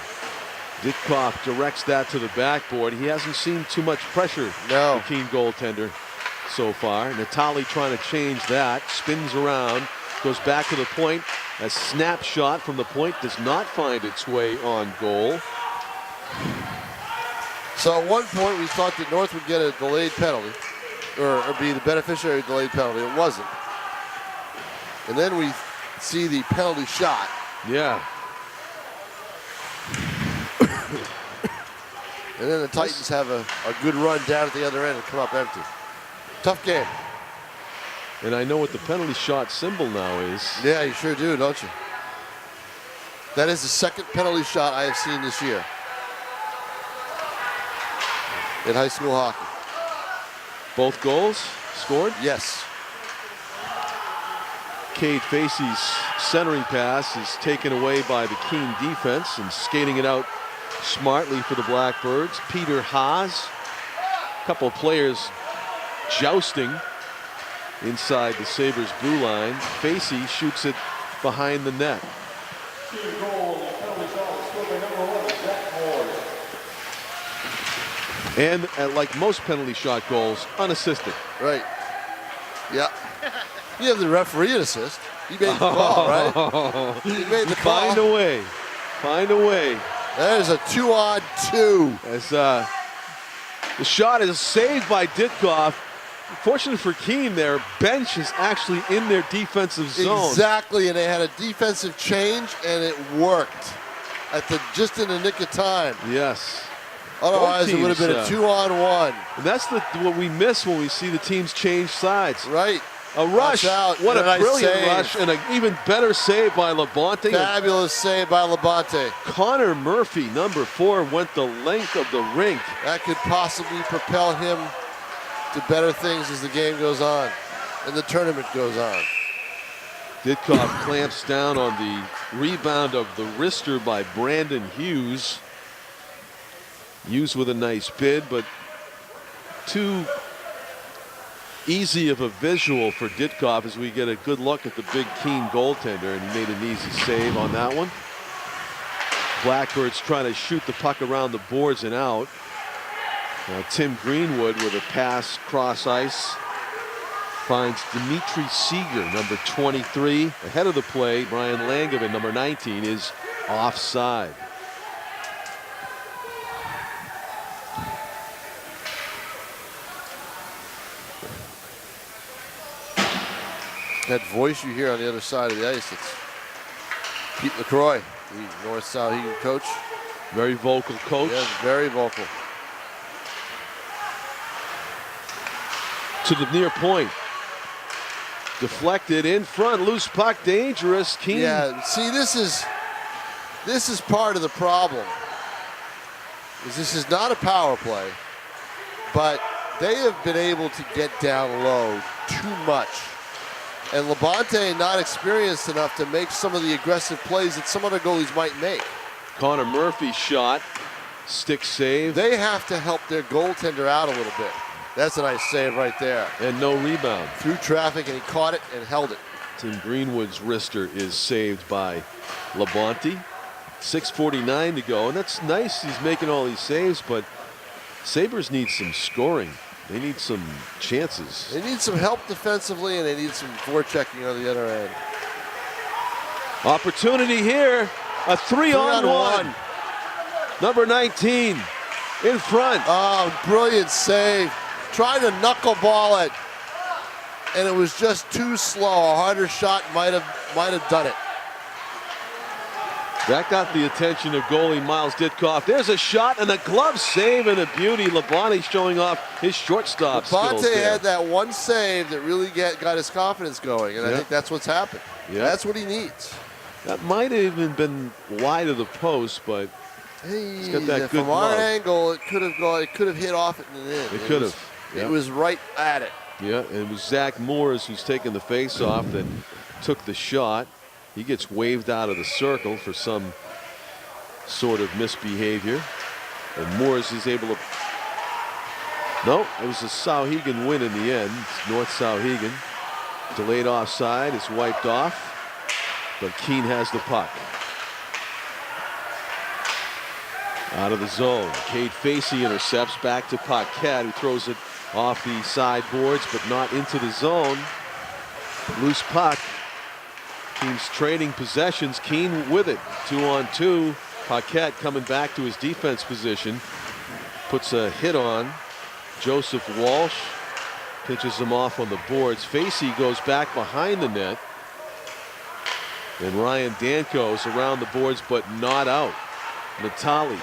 Ditkoff directs that to the backboard. He hasn't seen too much pressure, No. the Keene goaltender so far. Natali trying to change that, spins around, goes back to the point. A snapshot from the point does not find its way on goal. So at one point we thought that North would get a delayed penalty, or be the beneficiary of a delayed penalty. It wasn't. And then we see the penalty shot. Yeah. And then the Titans have a good run down at the other end and come up empty. Tough game. And I know what the penalty shot symbol now is. Yeah, you sure do, don't you? That is the second penalty shot I have seen this year in high school hockey. Both goals scored? Yes. Cade Facey's centering pass is taken away by the Keene defense, and skating it out smartly for the Blackbirds. Peter Haas, a couple of players jousting inside the Sabres blue line. Facey shoots it behind the net. Keene goal, the penalty shot was scored by number 11, Zach Moore. And like most penalty shot goals, unassisted. Right. Yeah. You have the referee to assist. He made the call, right? He made the call. Find a way. Find a way. There's a 2-on-2. As the shot is saved by Ditkoff. Fortunately for Keene, their bench is actually in their defensive zone. Exactly, and they had a defensive change, and it worked just in the nick of time. Yes. Otherwise, it would have been a teams, 2-on-1. And that's what we miss when we see the teams change sides. Right. A rush. Watch out. What a Nice brilliant save. rush, and an even better save by Labonte. Fabulous save by Labonte. Connor Murphy, number 4, went the length of the rink. That could possibly propel him to better things as the game goes on and the tournament goes on. Ditkoff clamps down on the rebound of the wrister by Brandon Hughes. Hughes with a nice bid, but too easy of a visual for Ditkoff as we get a good look at the big Keene goaltender, and he made an easy save on that one. Blackbirds trying to shoot the puck around the boards and out. Tim Greenwood with a pass cross ice finds Dimitri Seeger, number 23, ahead of the play. Brian Langevin, number 19, is offside. That voice you hear on the other side of the ice, it's Pete LaCroix, the North-Souhegan coach. Very vocal coach. Yes, very vocal. To the near point. Deflected in front, loose puck, dangerous. Keene. Yeah, see, this is part of the problem. This is not a power play, but they have been able to get down low too much. And Labonte not experienced enough to make some of the aggressive plays that some other goalies might make. Connor Murphy shot, stick save. They have to help their goaltender out a little bit. That's a nice save right there. And no rebound. Through traffic, and he caught it and held it. Tim Greenwood's wrister is saved by Labonte. 6:49 to go, and that's nice. He's making all these saves, but Sabres need some scoring. They need some chances. They need some help defensively, and they need some forechecking on the other end. Opportunity here. A 3-on-1. Number 19 in front. Oh, brilliant save. Tried to knuckleball it, and it was just too slow. A harder shot might have done it. That got the attention of goalie Miles Ditkoff. There's a shot and a glove save and a beauty. Labonte showing off his shortstop skills Labonte there. had that one save that really got his confidence going, and I think that's what's happened. Yeah. That's what he needs. That might have even been wide of the post, but he's got that good from our glove. angle, it could have gone. It could have hit off it and in. It could have. It was right at it. Yeah, and it was Zach Moores who's taking the face-off that took the shot. He gets waved out of the circle for some sort of misbehavior. And Moores is able to... No, it was a Souhegan win in the end. It's North-Souhegan. Delayed offside is wiped off. But Keene has the puck. Out of the zone. Cade Facey intercepts back to Paquette, who throws it off the sideboards, but not into the zone. Loose puck. Teams trading possessions. Keene with it. 2-on-2. Paquette coming back to his defense position. Puts a hit on Joseph Walsh. Pitches him off on the boards. Facey goes back behind the net. And Ryan Danko's around the boards, but not out. Natali.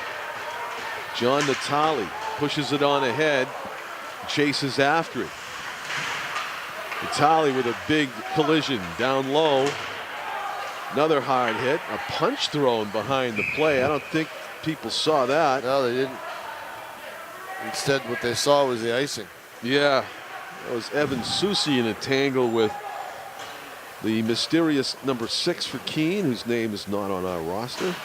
John Natali pushes it on ahead. Chases after it. Natali with a big collision down low. Another hard hit. A punch thrown behind the play. I don't think people saw that. No, they didn't. Instead, what they saw was the icing. Yeah. That was Evan Susi in a tangle with the mysterious number 6 for Keene, whose name is not on our roster.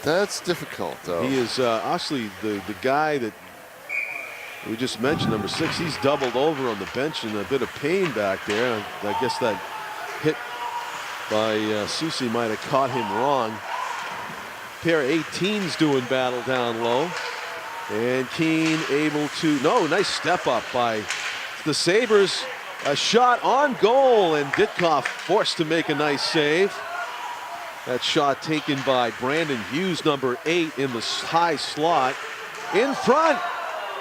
That's difficult, though. He is actually the guy that we just mentioned, number 6. He's doubled over on the bench in a bit of pain back there. I guess that hit by Susi might have caught him wrong. Pair of 18s doing battle down low. And Keene able to, nice step up by the Sabres. A shot on goal, and Ditkoff forced to make a nice save. That shot taken by Brandon Hughes, number 8, in the high slot. In front.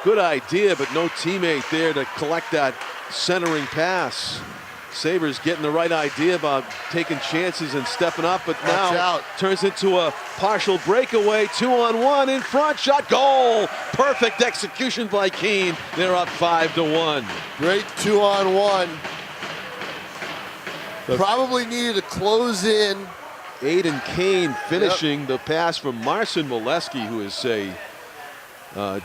Good idea, but no teammate there to collect that centering pass. Sabres getting the right idea about taking chances and stepping up, but now turns into a partial breakaway. 2-on-1 in front, shot, goal. Perfect execution by Keene. They're up 5-1. Great 2-on-1. Probably needed to close in. Aiden Kane finishing the pass from Marcin Molesky, who is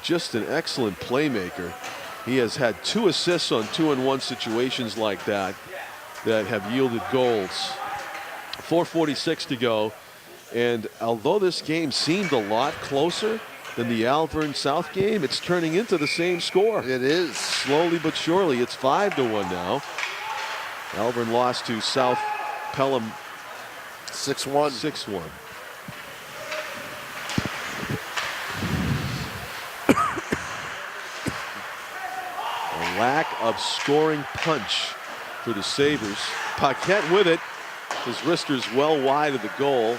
just an excellent playmaker. He has had 2 assists on 2-on-1 situations like that have yielded goals. 4:46 to go, and although this game seemed a lot closer than the Alvern South game, it's turning into the same score. It is. Slowly but surely, it's 5-1 now. Alvern lost to South Pelham 6-1. 6-1. A lack of scoring punch for the Sabres. Paquette with it. His wrister's well wide of the goal.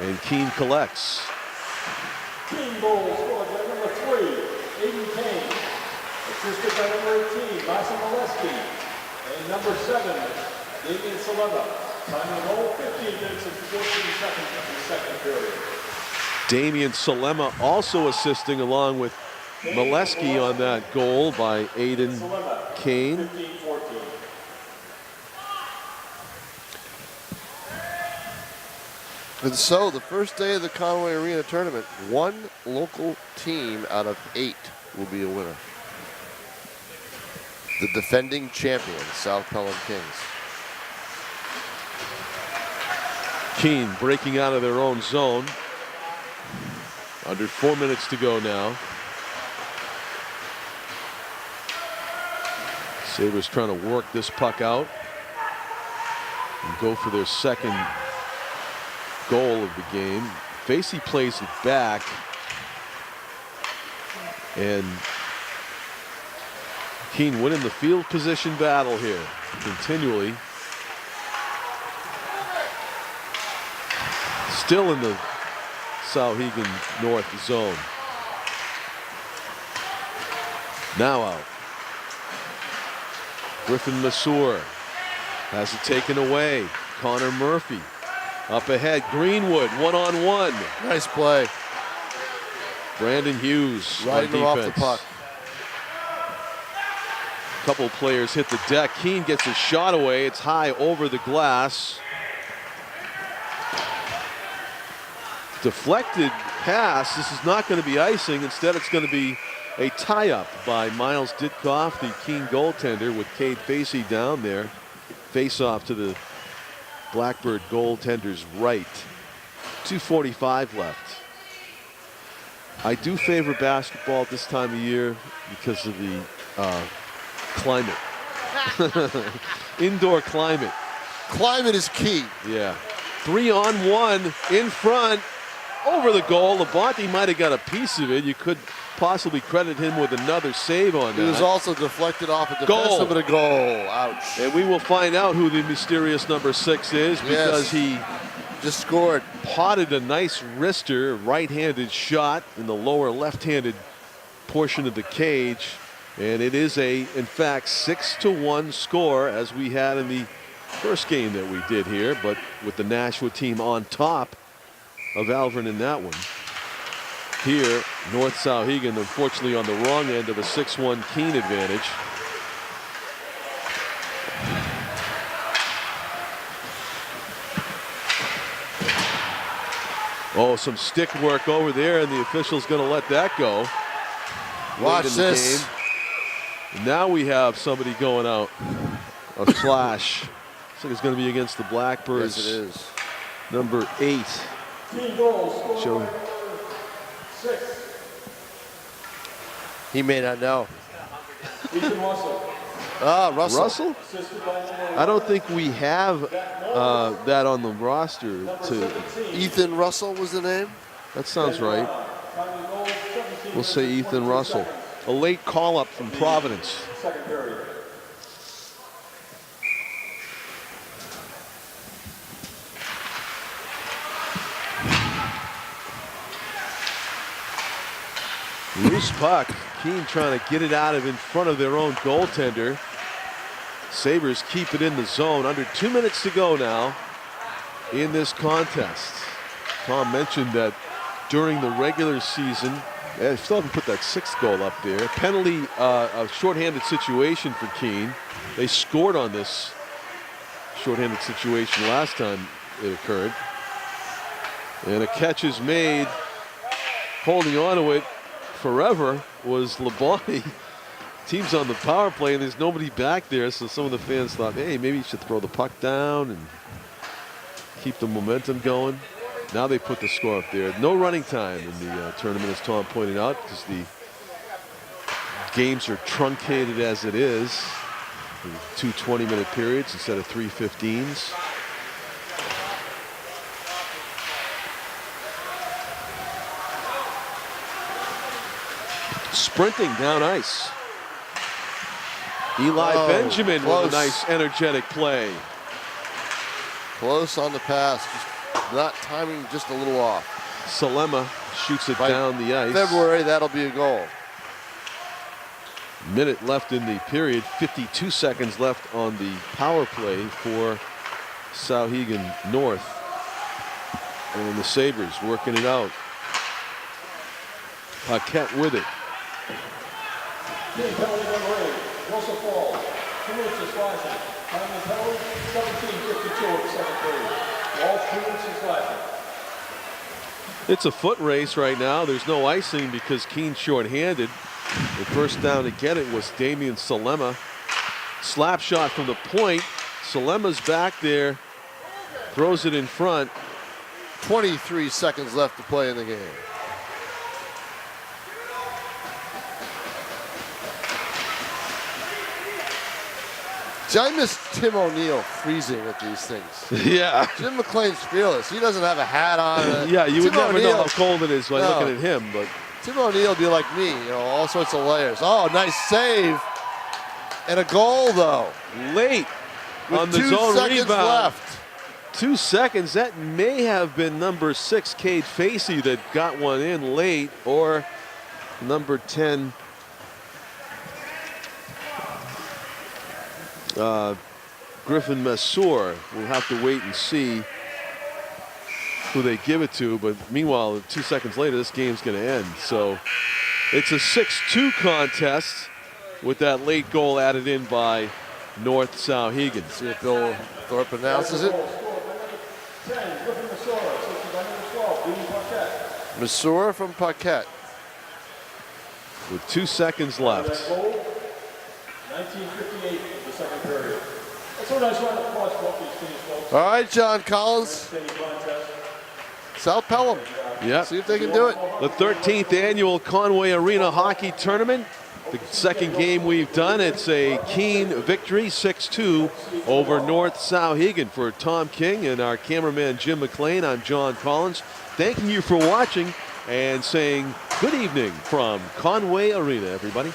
And Keene collects. Keene goal scored by number 3, Aiden Kane. Assisted by number 18, Marcin Molesky. And number 7, Damian Salema. Time of goal, 15 minutes and 14 seconds of the second period. Damian Salema also assisting along with Molesky on that goal by Aiden Kane. 15-14. And so the first day of the Conway Arena tournament, 1 local team out of 8 will be a winner. The defending champion, South Pelham Kings. Keene breaking out of their own zone. Under 4 minutes to go now. Sabres trying to work this puck out and go for their second goal of the game. Facey plays it back, and Keene winning the field position battle here continually. Still in the Souhegan North zone. Now out. Griffin Masur Has it taken away. Connor Murphy up ahead. Greenwood one-on-one. Nice play. Brandon Hughes Riding on him off the defense. puck. Couple players hit the deck. Keene gets a shot away. It's high over the glass. Deflected pass. This is not going to be icing. Instead, it's going to be a tie-up by Miles Ditkoff, the Keene goaltender, with Cade Facey down there. Face-off to the Blackbird goaltender's right. 2:45 left. I do favor basketball at this time of year because of the climate. Indoor climate. Climate is key. Yeah. 3-on-1 in front. Over the goal. Labonte might have got a piece of it. You could possibly credit him with another save on that. He was also deflected off a Goal. defensive and a goal. Ouch. And we will find out who the mysterious number 6 is because he just scored. Potted a nice wrister, right-handed shot in the lower left-handed portion of the cage. And it is in fact, 6-1 score as we had in the first game that we did here, but with the Nashua team on top of Alvern in that one. Here, North-Souhegan, unfortunately, on the wrong end of a 6-1 Keene advantage. Oh, some stick work over there, and the official's going to let that go. Watch this. Game. And now we have somebody going out. A flash. Looks like it's going to be against the Blackbirds. Yes, it is. Number 8. Joe. He may not know. Ethan Russell. Ah, Russell. Russell? I don't think we have that on the roster. Ethan Russell was the name? That sounds right. We'll say Ethan Russell. A late call-up from Providence. Second period. Loose puck. Keene trying to get it out of in front of their own goaltender. Sabres keep it in the zone. Under 2 minutes to go now in this contest. Tom mentioned that during the regular season, they still haven't put that 6th goal up there. Penalty, a shorthanded situation for Keene. They scored on this shorthanded situation last time it occurred. And a catch is made. Holding on to it forever was Labonte. Team's on the power play and there's nobody back there, so some of the fans thought, hey, maybe you should throw the puck down and keep the momentum going. Now they put the score up there. No running time in the tournament, as Tom pointed out, because the games are truncated as it is. 2 20-minute periods instead of 3 15s. Sprinting down ice. Eli Benjamin close. with a nice energetic play. Close on the pass. Just not timing, just a little off. Salema shoots it By down the ice. February, that'll be a goal. Minute left in the period. 52 seconds left on the power play for Souhegan North. And the Sabres working it out. Paquette with it. Team penalty number 8. Russell Falls. 2 minutes of slashing. Time of penalty, 17:52 of the second period. Walsh 2 minutes of slashing. It's a foot race right now. There's no icing because Keene shorthanded. The first down to get it was Damian Salema. Slap shot from the point. Salema's back there. Throws it in front. 23 seconds left to play in the game. See, I miss Tim O'Neill freezing at these things. Yeah. Jim McLean's fearless. He doesn't have a hat on. Yeah, you would Tim never know O'Neill- how cold it is by No. looking at him, but Tim O'Neill would be like me, you know, all sorts of layers. Oh, nice save. And a goal, though. late With on the 2 zone seconds rebound. left. 2 seconds. That may have been number 6, Cade Facey, that got one in late, or number 10, Griffin Massour. We'll have to wait and see who they give it to. But meanwhile, 2 seconds later, this game's going to end. So it's a 6-2 contest with that late goal added in by North-Souhegan. See if Bill Thorpe announces it. 10, Griffin Massour, assisted by number 12, Dean Paquette. Massour from Paquette. With 2 seconds left. That goal, 1958 of the second period. That's what I just want to watch both these teams, folks. All right, John Collins. Steady contest. South Pelham. Yep. See if they can do it. The 13th annual Conway Arena Hockey Tournament. The second game we've done, it's a Keene victory, 6-2 over North-Souhegan. For Tom King and our cameraman Jim McLean, I'm John Collins. Thanking you for watching and saying good evening from Conway Arena, everybody.